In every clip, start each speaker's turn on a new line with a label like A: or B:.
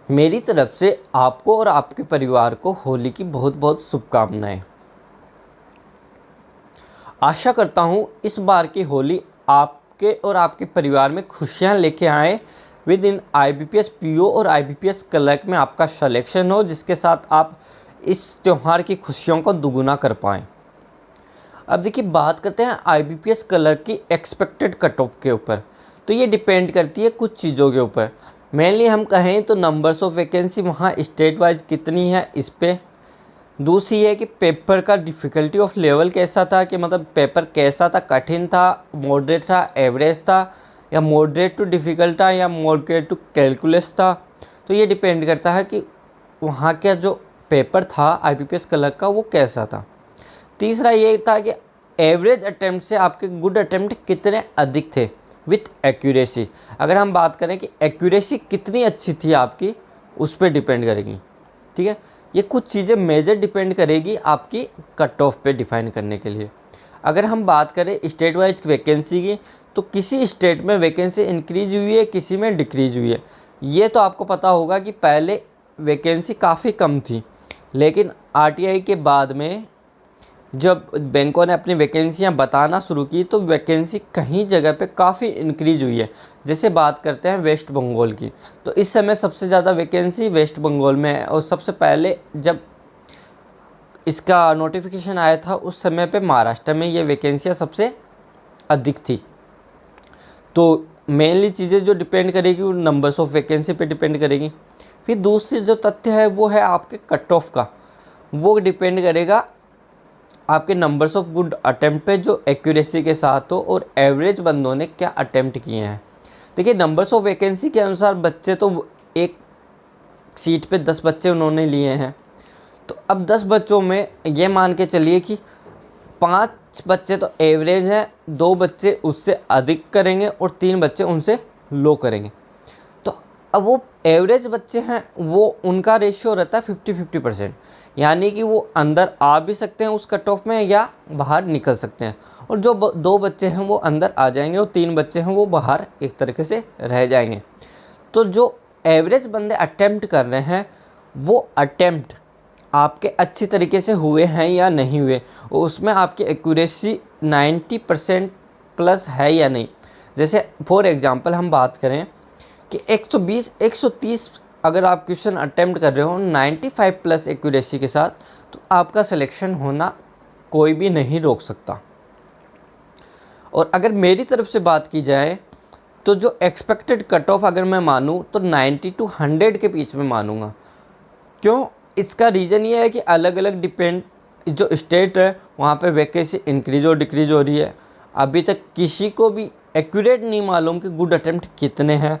A: मेरी तरफ से आपको और आपके परिवार को होली की बहुत बहुत शुभकामनाएं। आशा करता हूँ इस बार की होली आपके और आपके परिवार में खुशियाँ लेके आए। विद इन IBPS PO और IBPS क्लर्क में आपका सिलेक्शन हो, जिसके साथ आप इस त्यौहार की खुशियों को दुगुना कर पाएँ। अब देखिए, बात करते हैं IBPS क्लर्क की एक्सपेक्टेड कट ऑफ के ऊपर। तो ये डिपेंड करती है कुछ चीज़ों के ऊपर। मेनली हम कहें तो नंबर्स ऑफ वैकेंसी वहाँ स्टेट वाइज कितनी है इस पे। दूसरी है कि पेपर का डिफ़िकल्टी ऑफ लेवल कैसा था, कि मतलब पेपर कैसा था, कठिन था, मॉडरेट था, एवरेज था, या मॉडरेट टू डिफ़िकल्ट था, या मॉडरेट टू कैलकुलस था। तो ये डिपेंड करता है कि वहाँ का जो पेपर था IBPS क्लर्क का वो कैसा था। तीसरा ये था कि एवरेज अटेम्प्ट से आपके गुड अटेम्प्ट कितने अधिक थे विथ एक्यूरेसी। अगर हम बात करें कि एक्यूरेसी कितनी अच्छी थी आपकी, उस पर डिपेंड करेगी। ठीक है, ये कुछ चीज़ें मेजर डिपेंड करेगी आपकी कट ऑफ पे डिफाइन करने के लिए। अगर हम बात करें स्टेट वाइज वैकेंसी की, तो किसी स्टेट में वैकेंसी इंक्रीज हुई है, किसी में डिक्रीज हुई है। ये तो आपको पता होगा कि पहले वैकेंसी काफ़ी कम थी, लेकिन RTI के बाद में जब बैंकों ने अपनी वैकेंसियां बताना शुरू की तो वैकेंसी कहीं जगह पे काफ़ी इंक्रीज हुई है। जैसे बात करते हैं वेस्ट बंगाल की, तो इस समय सबसे ज़्यादा वैकेंसी वेस्ट बंगाल में है। और सबसे पहले जब इसका नोटिफिकेशन आया था उस समय पे महाराष्ट्र में ये वैकेंसियाँ सबसे अधिक थी। तो मेनली चीज़ें जो डिपेंड करेगी वो नंबर्स ऑफ वैकेंसी पे डिपेंड करेगी। फिर दूसरी जो तथ्य है वो है आपके कट ऑफ का। वो डिपेंड करेगा आपके नंबर्स ऑफ गुड अटेम्प्ट पे जो एक्यूरेसी के साथ हो, और एवरेज बंदों ने क्या अटेम्प्ट किए हैं। देखिए, नंबर्स ऑफ वैकेंसी के अनुसार बच्चे तो एक सीट पे 10 बच्चे उन्होंने लिए हैं। तो अब 10 बच्चों में ये मान के चलिए कि 5 बच्चे तो एवरेज हैं, 2 बच्चे उससे अधिक करेंगे और 3 बच्चे उनसे लो करेंगे। तो अब वो एवरेज बच्चे हैं, वो उनका रेशियो रहता है 50-50%, यानी कि वो अंदर आ भी सकते हैं उस कट ऑफ में या बाहर निकल सकते हैं। और जो 2 बच्चे हैं वो अंदर आ जाएंगे और 3 बच्चे हैं वो बाहर एक तरीके से रह जाएंगे। तो जो एवरेज बंदे अटेम्प्ट कर रहे हैं वो अटेम्प्ट आपके अच्छी तरीके से हुए हैं या नहीं हुए, और उसमें आपकी एक्यूरेसी 90% प्लस है या नहीं। जैसे फॉर एग्ज़ाम्पल हम बात करें कि 120-130 अगर आप क्वेश्चन अटेम्प्ट कर रहे हो 95 प्लस एक्यूरेसी के साथ, तो आपका सिलेक्शन होना कोई भी नहीं रोक सकता। और अगर मेरी तरफ से बात की जाए तो जो एक्सपेक्टेड कट ऑफ अगर मैं मानूँ तो 90 to 100 के बीच में मानूँगा। क्यों? इसका रीज़न ये है कि अलग अलग डिपेंड जो स्टेट है वहाँ पे वैकेंसी इंक्रीज और डिक्रीज हो रही है। अभी तक किसी को भी एक्यूरेट नहीं मालूम कि गुड अटेम्प्ट कितने हैं।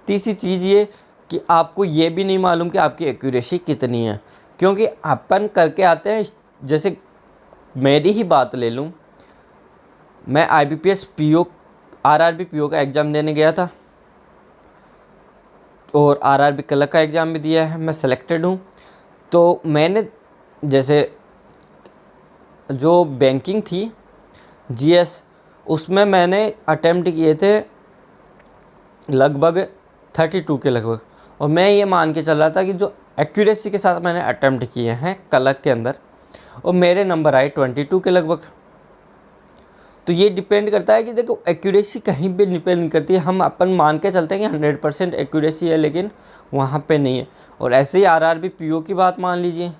A: तीसरी चीज़ ये कि आपको ये भी नहीं मालूम कि आपकी एक्यूरेसी कितनी है, क्योंकि अपन करके आते हैं। जैसे मेरी ही बात ले लूँ, मैं IBPS PO RRB PO का एग्ज़ाम देने गया था और RRB क्लर्क का एग्ज़ाम भी दिया है, मैं सेलेक्टेड हूँ। तो मैंने जैसे जो बैंकिंग थी GS, उसमें मैंने अटेम्प्ट किए थे लगभग 32 के लगभग, और मैं ये मान के चल रहा था कि जो एक्यूरेसी के साथ मैंने अटेम्प्ट किए हैं क्लर्क के अंदर, और मेरे नंबर आए 22 के लगभग। तो ये डिपेंड करता है कि देखो, एक्यूरेसी कहीं पे डिपेंड करती है। हम अपन मान के चलते हैं कि 100% एक्यूरेसी है, लेकिन वहाँ पे नहीं है। और ऐसे ही RRB PO की बात मान लीजिए,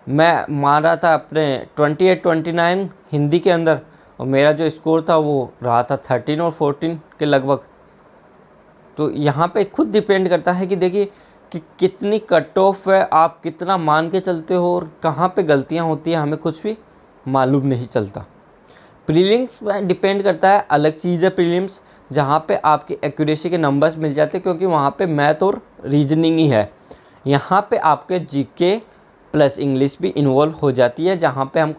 A: मैं मान रहा था अपने 28-29 हिंदी के अंदर, और मेरा जो स्कोर था वो रहा था 13 और 14 के लगभग। तो यहाँ पे खुद डिपेंड करता है कि देखिए कि कितनी कट ऑफ है, आप कितना मान के चलते हो, और कहाँ पे गलतियाँ होती हैं हमें कुछ भी मालूम नहीं चलता। प्रीलिम्स में डिपेंड करता है, अलग चीज़ है प्रीलिम्स, जहाँ पे आपकी एक्यूरेसी के नंबर्स मिल जाते हैं, क्योंकि वहाँ पे मैथ और रीजनिंग ही है। यहाँ पे आपके GK प्लस इंग्लिश भी इन्वॉल्व हो जाती है, जहाँ पे हम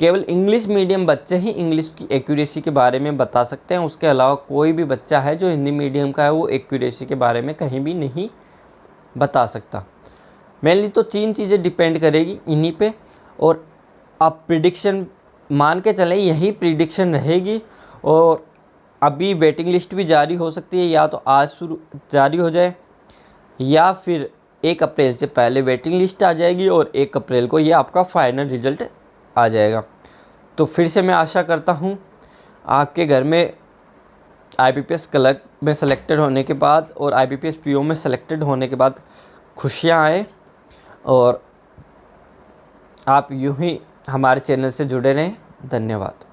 A: केवल इंग्लिश मीडियम बच्चे ही इंग्लिश की एक्यूरेसी के बारे में बता सकते हैं। उसके अलावा कोई भी बच्चा है जो हिंदी मीडियम का है वो एक्यूरेसी के बारे में कहीं भी नहीं बता सकता। मेनली तो 3 चीज़ें डिपेंड करेगी इन्हीं पे, और आप प्रिडिक्शन मान के चलें यही प्रिडिक्शन रहेगी। और अभी वेटिंग लिस्ट भी जारी हो सकती है, या तो आज शुरू जारी हो जाए या फिर 1 अप्रैल से पहले वेटिंग लिस्ट आ जाएगी और 1 अप्रैल को ये आपका फाइनल रिज़ल्ट आ जाएगा। तो फिर से मैं आशा करता हूँ आपके घर में IBPS क्लर्क में सेलेक्टेड होने के बाद और IBPS PO में सेलेक्टेड होने के बाद खुशियाँ आए और आप यूँ ही हमारे चैनल से जुड़े रहें। धन्यवाद।